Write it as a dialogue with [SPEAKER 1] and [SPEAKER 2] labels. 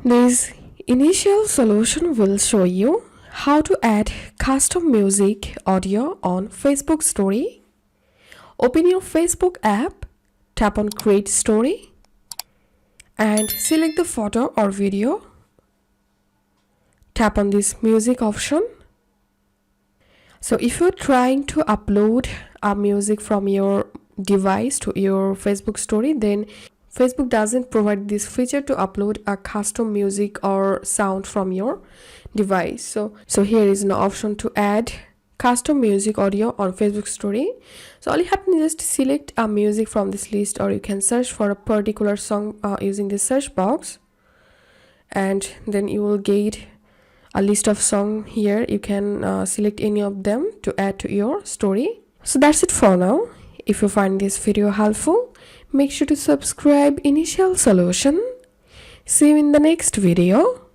[SPEAKER 1] This initial solution will show you how to add custom music audio on Facebook Story. Open your Facebook app, tap on Create Story, and select the photo or video. Tap on this music option. So if you're trying to upload a music from your device to your Facebook Story, then Facebook doesn't provide this feature to upload a custom music or sound from your device. So here is an option to add custom music audio on Facebook Story. So all you have to do is just select a music from this list, or you can search for a particular song using the search box, and then you will get a list of songs here. You can select any of them to add to your story. So that's it for now. If you find this video helpful, make sure to subscribe Initial Solution. See you in the next video.